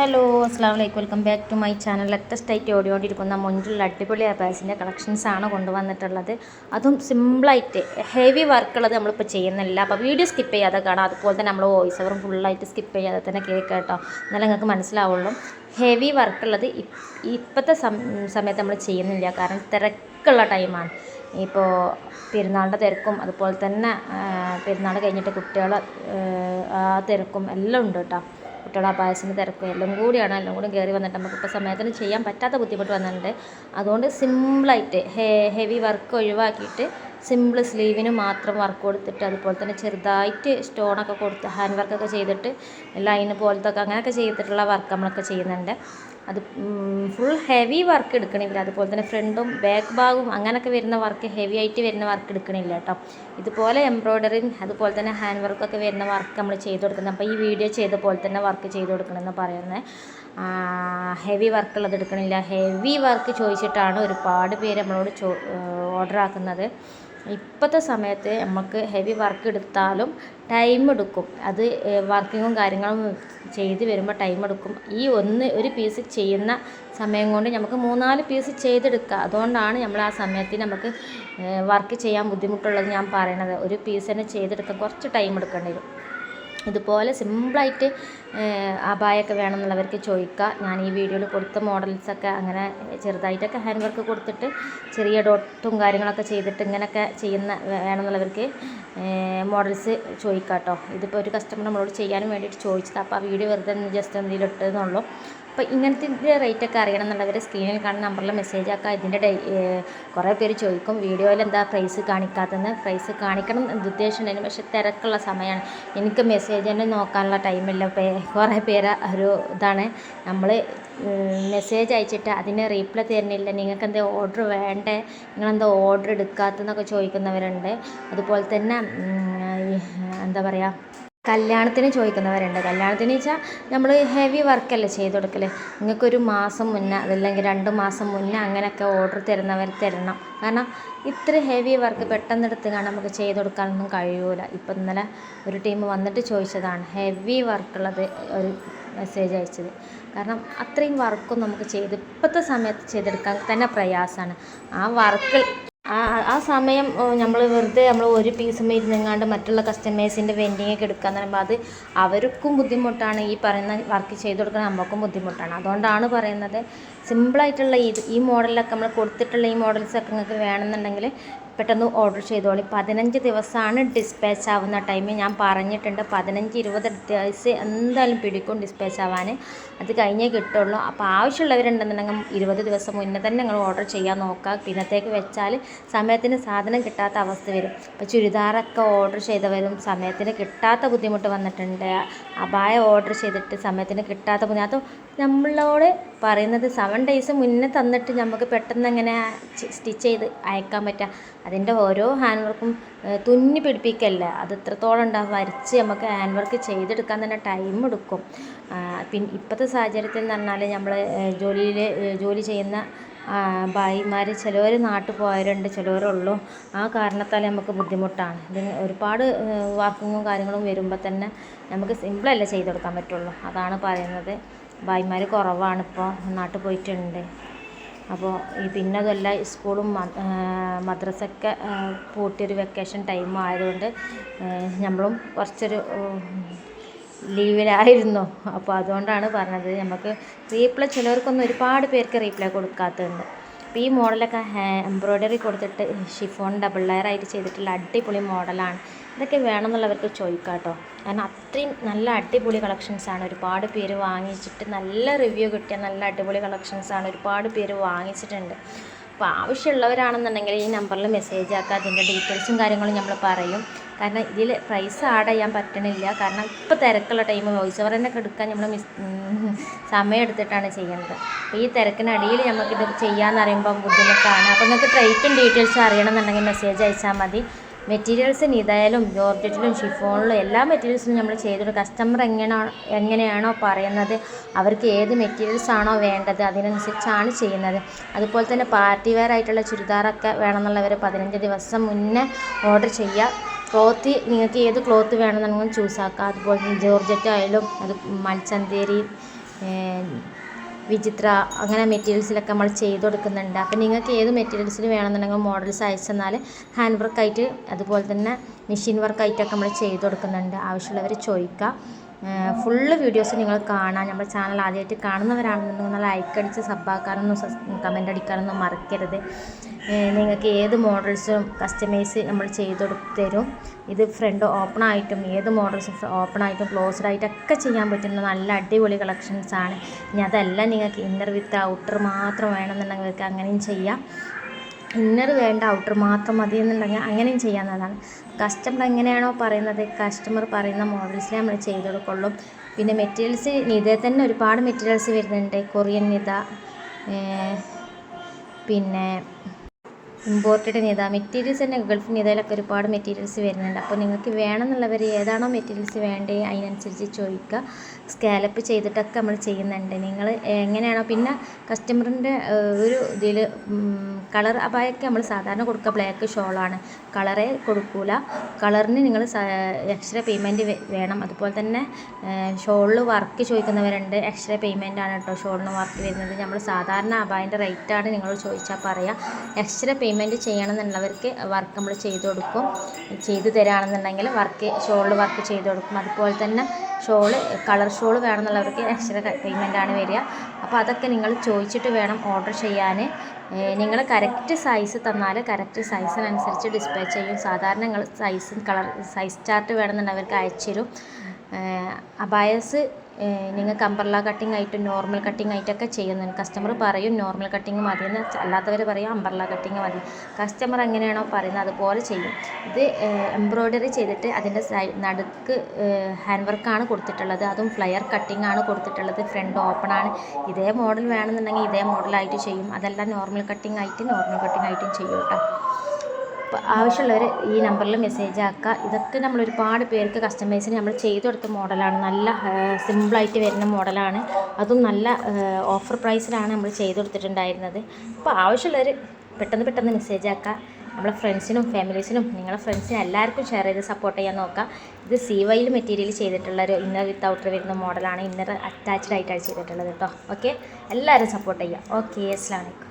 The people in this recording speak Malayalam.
ഹലോ അസ്സാം വലൈക്കും welcome back to my channel. Latest ആയിട്ട് ഓടിക്കൊണ്ടിരിക്കുന്ന മൊഞ്ചുള്ള അടിപൊളി അബാസിൻ്റെ കളക്ഷൻസാണ് കൊണ്ടുവന്നിട്ടുള്ളത്. അതും സിമ്പിളായിട്ട് ഹെവി വർക്കുള്ളത് നമ്മളിപ്പോൾ ചെയ്യുന്നില്ല. അപ്പോൾ വീഡിയോ സ്കിപ്പ് ചെയ്യാതെ കാണാം. അതുപോലെ തന്നെ നമ്മൾ വോയിസ് ഓവറും ഫുള്ളായിട്ട് സ്കിപ്പ് ചെയ്യാതെ തന്നെ കേൾക്കാം കേട്ടോ, എന്നാലും നിങ്ങൾക്ക് മനസ്സിലാവുള്ളൂ. ഹെവി വർക്കുള്ളത് ഇപ്പോഴത്തെ സമയത്ത് നമ്മൾ ചെയ്യുന്നില്ല, കാരണം തിരക്കുള്ള ടൈമാണ്. ഇപ്പോൾ പെരുന്നാളിൻ്റെ തിരക്കും അതുപോലെ തന്നെ പെരുന്നാൾ കഴിഞ്ഞിട്ട് കുട്ടികളെ ആ തിരക്കും എല്ലാം ഉണ്ട് കേട്ടോ. കുട്ടികളെ അബായസിൻ്റെ തിരക്കും എല്ലാം കൂടിയാണ്, എല്ലാം കൂടി കയറി വന്നിട്ട് നമുക്കിപ്പോൾ സമയത്തിന് ചെയ്യാൻ പറ്റാത്ത ബുദ്ധിമുട്ട് വന്നിട്ടുണ്ട്. അതുകൊണ്ട് സിമ്പിളായിട്ട് ഹെവി വർക്ക് ഒഴിവാക്കിയിട്ട് സിമ്പിൾ സ്ലീവിന് മാത്രം വർക്ക് കൊടുത്തിട്ട്, അതുപോലെ തന്നെ ചെറുതായിട്ട് സ്റ്റോണൊക്കെ കൊടുത്ത് ഹാൻഡ് വർക്കൊക്കെ ചെയ്തിട്ട് ലൈന് പോലത്തെ അങ്ങനെയൊക്കെ ചെയ്തിട്ടുള്ള വർക്ക് നമ്മളൊക്കെ ചെയ്യുന്നുണ്ട്. അത് ഫുൾ ഹെവി വർക്ക് എടുക്കണില്ല. അതുപോലെ തന്നെ ഫ്രണ്ടും ബാക്ക് ഭാഗവും അങ്ങനെയൊക്കെ വരുന്ന വർക്ക്, ഹെവി ആയിട്ട് വരുന്ന വർക്ക് എടുക്കണില്ല കേട്ടോ. ഇതുപോലെ എംബ്രോയ്ഡറിങ് അതുപോലെ തന്നെ ഹാൻഡ് വർക്കൊക്കെ വരുന്ന വർക്ക് നമ്മൾ ചെയ്ത് കൊടുക്കുന്നത്. അപ്പോൾ ഈ വീഡിയോ ചെയ്ത പോലെ തന്നെ വർക്ക് ചെയ്ത് കൊടുക്കണമെന്ന് പറയുന്നത്. ഹെവി വർക്കുള്ളത് എടുക്കണില്ല. ഹെവി വർക്ക് ചോദിച്ചിട്ടാണ് ഒരുപാട് പേര് നമ്മളോട് ഓർഡർ ആക്കുന്നത്. ഇപ്പോഴത്തെ സമയത്ത് നമുക്ക് ഹെവി വർക്ക് എടുത്താലും ടൈം എടുക്കും. അത് വർക്കിങ്ങും കാര്യങ്ങളും ചെയ്ത് വരുമ്പോൾ ടൈം എടുക്കും. ഈ ഒരു പീസ് ചെയ്യുന്ന സമയം കൊണ്ട് നമുക്ക് 3-4 പീസ് ചെയ്തെടുക്കുക. അതുകൊണ്ടാണ് നമ്മൾ ആ സമയത്ത് നമുക്ക് വർക്ക് ചെയ്യാൻ ബുദ്ധിമുട്ടുള്ളത് ഞാൻ പറയണത്. ഒരു പീസ് തന്നെ ചെയ്തെടുക്കാൻ കുറച്ച് ടൈം എടുക്കേണ്ടി വരും. ഇതുപോലെ സിമ്പിളായിട്ട് അബായൊക്കെ വേണമെന്നുള്ളവർക്ക് ചോദിക്കുക. ഞാൻ ഈ വീഡിയോയിൽ കൊടുത്ത മോഡൽസൊക്കെ അങ്ങനെ ചെറുതായിട്ടൊക്കെ ഹാൻഡ് വർക്ക് കൊടുത്തിട്ട് ചെറിയ ഡോട്ടും കാര്യങ്ങളൊക്കെ ചെയ്തിട്ട് ഇങ്ങനെയൊക്കെ ചെയ്യുന്ന വേണമെന്നുള്ളവർക്ക് മോഡൽസ് ചോദിക്കാം കേട്ടോ. ഇതിപ്പോൾ ഒരു കസ്റ്റമർ നമ്മളോട് ചെയ്യാനും വേണ്ടിയിട്ട് ചോദിച്ചത്. അപ്പോൾ ആ വീഡിയോ വെറുതെ ജസ്റ്റ് എന്തെങ്കിലും ഇട്ടതെന്നുള്ളൂ. അപ്പോൾ ഇങ്ങനത്തെ റേറ്റൊക്കെ അറിയണം എന്നുള്ളവർ സ്ക്രീനിൽ കാണുന്ന നമ്പറിൽ മെസ്സേജ് ആക്കുക. ഇതിൻ്റെ കുറേ പേര് ചോദിക്കും വീഡിയോയിൽ എന്താ പ്രൈസ് കാണിക്കാത്തതെന്ന്. പ്രൈസ് കാണിക്കണം എന്ന് ഉദ്ദേശമുണ്ടായിരുന്നു, പക്ഷേ തിരക്കുള്ള സമയമാണ്. എനിക്ക് മെസ്സേജ് തന്നെ നോക്കാനുള്ള ടൈമില്ല. കുറേ പേര് ഒരു ഇതാണ്, നമ്മൾ മെസ്സേജ് അയച്ചിട്ട് അതിന് റീപ്ലൈ തരുന്നില്ല, നിങ്ങൾക്ക് എന്താ ഓർഡർ വേണ്ടേ, നിങ്ങളെന്താ ഓർഡർ എടുക്കാത്തതെന്നൊക്കെ ചോദിക്കുന്നവരുണ്ട്. അതുപോലെ തന്നെ എന്താ പറയുക, കല്യാണത്തിന് ചോദിക്കുന്നവരുണ്ട്. കല്യാണത്തിന് വെച്ചാൽ നമ്മൾ ഹെവി വർക്കല്ലേ ചെയ്ത് കൊടുക്കൽ. നിങ്ങൾക്കൊരു മാസം മുന്നേ അതല്ലെങ്കിൽ 2 മാസം മുന്നേ അങ്ങനെയൊക്കെ ഓർഡർ തരുന്നവർ തരണം. കാരണം ഇത്ര ഹെവി വർക്ക് പെട്ടെന്ന് എടുത്ത് കാണാൻ നമുക്ക് ചെയ്ത് കൊടുക്കാനൊന്നും കഴിയൂല. ഇപ്പം ഇന്നലെ ഒരു ടീം വന്നിട്ട് ചോദിച്ചതാണ് ഹെവി വർക്കുള്ളത്, ഒരു മെസ്സേജ് അയച്ചത്. കാരണം അത്രയും വർക്കും നമുക്ക് ഇപ്പോഴത്തെ സമയത്ത് ചെയ്തെടുക്കാൻ തന്നെ പ്രയാസമാണ്. ആ വർക്ക് ആ സമയം നമ്മൾ വെറുതെ ഒരു പീസും ഇരുന്നെങ്ങാണ്ട് മറ്റുള്ള കസ്റ്റമേഴ്സിൻ്റെ വെൻഡിങ്ങൊക്കെ എടുക്കാന്ന് പറയുമ്പോൾ അത് അവർക്കും ബുദ്ധിമുട്ടാണ്. ഈ പറയുന്ന വർക്ക് ചെയ്ത് കൊടുക്കാൻ നമുക്കും ബുദ്ധിമുട്ടാണ്. അതുകൊണ്ടാണ് പറയുന്നത് സിമ്പിളായിട്ടുള്ള ഈ മോഡലൊക്കെ നമ്മൾ കൊടുത്തിട്ടുള്ള ഈ മോഡൽസൊക്കെ നിങ്ങൾക്ക് വേണമെന്നുണ്ടെങ്കിൽ പെട്ടെന്ന് ഓർഡർ ചെയ്തോളി. 15 ദിവസമാണ് ഡിസ്പാച്ച് ആവുന്ന ടൈം. ഞാൻ പറഞ്ഞിട്ടുണ്ട് 15-20 ഡേയ്സ് എന്തായാലും പിടിക്കും ഡിസ്പാച്ച് ആവാൻ. അത് കഴിഞ്ഞേ കിട്ടുള്ളൂ. അപ്പോൾ ആവശ്യമുള്ളവരുണ്ടെന്നുണ്ടെങ്കിൽ 20 ദിവസം മുന്നേ തന്നെ നിങ്ങൾ ഓർഡർ ചെയ്യാൻ നോക്കുക. പിന്നത്തേക്ക് വെച്ചാൽ സമയത്തിന് സാധനം കിട്ടാത്ത അവസ്ഥ വരും. ഇപ്പോൾ ചുരിദാറൊക്കെ ഓർഡർ ചെയ്തവരും സമയത്തിന് കിട്ടാത്ത ബുദ്ധിമുട്ട് വന്നിട്ടുണ്ട്. അബായ ഓർഡർ ചെയ്തിട്ട് സമയത്തിന് കിട്ടാത്ത ബുദ്ധിമുട്ട്. അത് നമ്മളോട് പറയുന്നത് 7 ഡേയ്സ് മുന്നേ തന്നിട്ട് നമുക്ക് പെട്ടെന്ന് എങ്ങനെ സ്റ്റിച്ച് ചെയ്ത് അയക്കാൻ പറ്റുക. അതിൻ്റെ ഓരോ ഹാൻഡ് വർക്കും തുന്നി പിടിപ്പിക്കല്ല, അത് എത്രത്തോളം ഉണ്ടാകും. വരച്ച് നമുക്ക് ഹാൻഡ് വർക്ക് ചെയ്തെടുക്കാൻ തന്നെ ടൈം എടുക്കും. പിന്നെ ഇപ്പോഴത്തെ സാഹചര്യത്തിൽ എന്ന് പറഞ്ഞാൽ നമ്മൾ ജോലി ചെയ്യുന്ന ഭായിമാർ ചിലവർ നാട്ടിൽ പോയവരുണ്ട്, ചിലവരുള്ളൂ. ആ കാരണത്താൽ നമുക്ക് ബുദ്ധിമുട്ടാണ്. ഇതിന് ഒരുപാട് വർക്കിങ്ങും കാര്യങ്ങളും വരുമ്പോൾ തന്നെ നമുക്ക് സിമ്പിളല്ല ചെയ്ത് കൊടുക്കാൻ പറ്റുള്ളൂ. അതാണ് പറയുന്നത്. ഭായിമാർ കുറവാണ്, ഇപ്പോൾ നാട്ടിൽ പോയിട്ടുണ്ട്. അപ്പോൾ പിന്നെ അതല്ല, സ്കൂളും മദ്രസയൊക്കെ പൂട്ടിയൊരു വെക്കേഷൻ ടൈം ആയതുകൊണ്ട് നമ്മളും കുറച്ചൊരു ലീവിലായിരുന്നു. അപ്പോൾ അതുകൊണ്ടാണ് പറഞ്ഞത്. നമുക്ക് റീപ്ലൈ ചിലവർക്കൊന്നും ഒരുപാട് പേർക്ക് റീപ്ലൈ കൊടുക്കാത്തതുണ്ട്. അപ്പോൾ ഈ മോഡലൊക്കെ എംബ്രോയ്ഡറി കൊടുത്തിട്ട് ഷിഫോൺ ഡബിൾ ലെയർ ആയിട്ട് ചെയ്തിട്ടുള്ള അടിപൊളി മോഡലാണ്. ഇതൊക്കെ വേണമെന്നുള്ളവർക്ക് ചോദിക്കാം കേട്ടോ. കാരണം അത്രയും നല്ല അടിപൊളി കളക്ഷൻസാണ്. ഒരുപാട് പേര് വാങ്ങിച്ചിട്ട് നല്ല റിവ്യൂ കിട്ടിയ നല്ല അടിപൊളി കളക്ഷൻസാണ്. ഒരുപാട് പേര് വാങ്ങിച്ചിട്ടുണ്ട്. അപ്പോൾ ആവശ്യമുള്ളവരാണെന്നുണ്ടെങ്കിൽ ഈ നമ്പറിൽ മെസ്സേജ് ആക്കുക. അതിൻ്റെ ഡീറ്റെയിൽസും കാര്യങ്ങളും നമ്മൾ പറയും. കാരണം ഇതിൽ പ്രൈസ് ആഡ് ചെയ്യാൻ പറ്റണില്ല. കാരണം ഇപ്പോൾ തിരക്കുള്ള ടൈം വോയിസ് ഓവർ തന്നെ എടുക്കാൻ നമ്മൾ സമയം എടുത്തിട്ടാണ് ചെയ്യുന്നത്. അപ്പോൾ ഈ തിരക്കിനടിയിൽ നമുക്കിത് ചെയ്യാമെന്ന് പറയുമ്പോൾ ബുദ്ധിമുട്ടാണ്. അപ്പോൾ നിങ്ങൾക്ക് റേറ്റും ഡീറ്റെയിൽസും അറിയണമെന്നുണ്ടെങ്കിൽ മെസ്സേജ് അയച്ചാൽ മതി. മെറ്റീരിയൽസ് നിതായാലും ജോർജറ്റിലും ഷിഫോണിലും എല്ലാ മെറ്റീരിയൽസും നമ്മൾ ചെയ്തിട്ട് കസ്റ്റമർ എങ്ങനെയാണോ പറയുന്നത് അവർക്ക് ഏത് മെറ്റീരിയൽസ് ആണോ വേണ്ടത് അതിനനുസരിച്ചാണ് ചെയ്യുന്നത്. അതുപോലെ തന്നെ പാർട്ടി വെയർ ആയിട്ടുള്ള ചുരിദാറൊക്കെ വേണമെന്നുള്ളവർ 15 ദിവസം മുന്നേ ഓർഡർ ചെയ്യുക. ക്ലോത്ത് നിങ്ങൾക്ക് ഏത് ക്ലോത്ത് വേണമെന്നുണ്ടെങ്കിലും ചൂസ് ആക്കുക. അതുപോലെ ജോർജറ്റ് ആയാലും അത് മൽച്ചന്തേരി വിചിത്ര അങ്ങനെ മെറ്റീരിയൽസിലൊക്കെ നമ്മൾ ചെയ്ത് കൊടുക്കുന്നുണ്ട്. അപ്പോൾ നിങ്ങൾക്ക് ഏത് മെറ്റീരിയൽസിന് വേണമെന്നുണ്ടെങ്കിൽ മോഡൽസ് അയച്ചു തന്നാൽ ഹാൻഡ് വർക്കായിട്ട് അതുപോലെ തന്നെ മെഷീൻ വർക്കായിട്ടൊക്കെ നമ്മൾ ചെയ്ത് കൊടുക്കുന്നുണ്ട്. ആവശ്യമുള്ളവർ ചോദിക്കുക. ഫുള്ള് വീഡിയോസ് നിങ്ങൾ കാണാൻ നമ്മുടെ ചാനൽ ആദ്യമായിട്ട് കാണുന്നവരാണെന്നുണ്ടെങ്കിൽ ലൈക്ക് അടിച്ച് സബ്ബാക്കാനൊന്നും കമൻ്റ് അടിക്കാനൊന്നും മറക്കരുത്. നിങ്ങൾക്ക് ഏത് മോഡൽസും കസ്റ്റമൈസ് നമ്മൾ ചെയ്ത് തരും. ഇത് ഫ്രണ്ട് ഓപ്പൺ ആയിട്ടും ഏത് മോഡൽസും ഓപ്പൺ ആയിട്ടും ക്ലോസ്ഡ് ആയിട്ടൊക്കെ ചെയ്യാൻ പറ്റുന്ന നല്ല അടിപൊളി കളക്ഷൻസാണ്. ഇനി അതല്ല നിങ്ങൾക്ക് ഇന്നർ വിത്ത് ഔട്ടർ മാത്രം വേണമെന്നുണ്ടെങ്കിൽ നിങ്ങൾക്ക് അങ്ങനെയും ചെയ്യാം. ഇന്നർ വേണ്ട ഔട്ടർ മാത്രം മതി എന്നുണ്ടെങ്കിൽ അങ്ങനെയും ചെയ്യാവുന്നതാണ്. കസ്റ്റമർ എങ്ങനെയാണോ പറയുന്നത് കസ്റ്റമർ പറയുന്ന മോഡൽസിൽ നമ്മൾ ചെയ്ത് കൊടുക്കുള്ളൂ. പിന്നെ മെറ്റീരിയൽസ് നിതയിൽ തന്നെ ഒരുപാട് മെറ്റീരിയൽസ് വരുന്നുണ്ട്. കൊറിയൻ നിത, പിന്നെ ഇമ്പോർട്ടഡ് നിത മെറ്റീരിയൽസ് തന്നെ ഗൾഫ് നിതയിലൊക്കെ ഒരുപാട് മെറ്റീരിയൽസ് വരുന്നുണ്ട്. അപ്പോൾ നിങ്ങൾക്ക് വേണമെന്നുള്ളവർ ഏതാണോ മെറ്റീരിയൽസ് വേണ്ടത് അതിനനുസരിച്ച് ചോദിക്കുക. സ്കാലപ്പ് ചെയ്തിട്ടൊക്കെ നമ്മൾ ചെയ്യുന്നുണ്ട്. നിങ്ങൾ എങ്ങനെയാണോ പിന്നെ കസ്റ്റമറിൻ്റെ ഒരു ഇതിൽ കളർ അപായൊക്കെ നമ്മൾ സാധാരണ കൊടുക്കുക ബ്ലാക്ക് ഷോളാണ്. കളറേ കൊടുക്കൂല. കളറിന് നിങ്ങൾ എക്സ്ട്രാ പേയ്മെൻറ്റ് വേണം. അതുപോലെ തന്നെ ഷോളിൽ വർക്ക് ചോദിക്കുന്നവരുണ്ട്. എക്സ്ട്രാ പേയ്മെൻ്റ് ആണ് കേട്ടോ ഷോളിന് വർക്ക് വരുന്നത്. നമ്മൾ സാധാരണ അപായൻ്റെ റേറ്റാണ് നിങ്ങൾ ചോദിച്ചാൽ പറയുക. എക്സ്ട്രാ പേയ്മെൻറ്റ് ചെയ്യണമെന്നുള്ളവർക്ക് വർക്ക് നമ്മൾ ചെയ്ത് കൊടുക്കും. ചെയ്ത് തരാണെന്നുണ്ടെങ്കിൽ ഷോളിൽ വർക്ക് ചെയ്ത് കൊടുക്കും. അതുപോലെ തന്നെ കളർ ഷോൾ വേണമെന്നുള്ളവർക്ക് എക്സ്ട്രാ പേയ്മെൻറ്റാണ് വരിക. അപ്പോൾ അതൊക്കെ നിങ്ങൾ ചോദിച്ചിട്ട് വേണം ഓർഡർ ചെയ്യാൻ. നിങ്ങൾ കറക്റ്റ് സൈസ് തന്നാൽ കറക്റ്റ് സൈസിനനുസരിച്ച് ഡിസ്പാച്ച് ചെയ്യും. സാധാരണ നിങ്ങൾ സൈസ് ചാർട്ട് വേണമെന്നുള്ളവർക്ക് അയച്ചു തരും. അബായസ് നിങ്ങൾക്ക് അംബ്രല്ല കട്ടിങ് ആയിട്ടും നോർമൽ കട്ടിങ് ആയിട്ടൊക്കെ ചെയ്യുന്നുണ്ട്. കസ്റ്റമർ പറയും നോർമൽ കട്ടിങ് മതിയെന്ന്, അല്ലാത്തവർ പറയും അംബ്രല്ല കട്ടിങ് മതി. കസ്റ്റമർ എങ്ങനെയാണോ പറയുന്നത് അതുപോലെ ചെയ്യും. ഇത് എംബ്രോയ്ഡറി ചെയ്തിട്ട് അതിൻ്റെ നടുക്ക് ഹാൻഡ് വർക്കാണ് കൊടുത്തിട്ടുള്ളത്. അതും ഫ്ലയർ കട്ടിങ് ആണ് കൊടുത്തിട്ടുള്ളത്. ഫ്രണ്ട് ഓപ്പൺ ആണ്. ഇതേ മോഡൽ വേണമെന്നുണ്ടെങ്കിൽ ഇതേ മോഡലായിട്ട് ചെയ്യും. അതെല്ലാം നോർമൽ കട്ടിങ് ആയിട്ടും ചെയ്യും കേട്ടോ. അപ്പോൾ ആവശ്യമുള്ളവർ ഈ നമ്പറിൽ മെസ്സേജ് ആക്കുക. ഇതൊക്കെ നമ്മൾ ഒരുപാട് പേർക്ക് കസ്റ്റമൈസിന് നമ്മൾ ചെയ്തു കൊടുത്ത മോഡലാണ്. നല്ല സിമ്പിളായിട്ട് വരുന്ന മോഡലാണ്. അതും നല്ല ഓഫർ പ്രൈസിലാണ് നമ്മൾ ചെയ്തു കൊടുത്തിട്ടുണ്ടായിരുന്നത്. അപ്പോൾ ആവശ്യമുള്ളവർ പെട്ടെന്ന് മെസ്സേജ് ആക്കുക. നമ്മളെ ഫ്രണ്ട്സിനും ഫാമിലീസിനും നിങ്ങളുടെ ഫ്രണ്ട്സിനും എല്ലാവർക്കും ഷെയർ ചെയ്ത് സപ്പോർട്ട് ചെയ്യാൻ നോക്കുക. ഇത് CY മെറ്റീരിയൽ ചെയ്തിട്ടുള്ളൊരു ഇന്നർ വിത്ത് ഔട്ടർ വരുന്ന മോഡലാണ്. ഇന്നർ അറ്റാച്ച്ഡ് ആയിട്ടാണ് ചെയ്തിട്ടുള്ളത് കേട്ടോ. ഓക്കെ, എല്ലാവരും സപ്പോർട്ട് ചെയ്യുക. ഓക്കെ, അസ്സലാമു അലൈക്കും.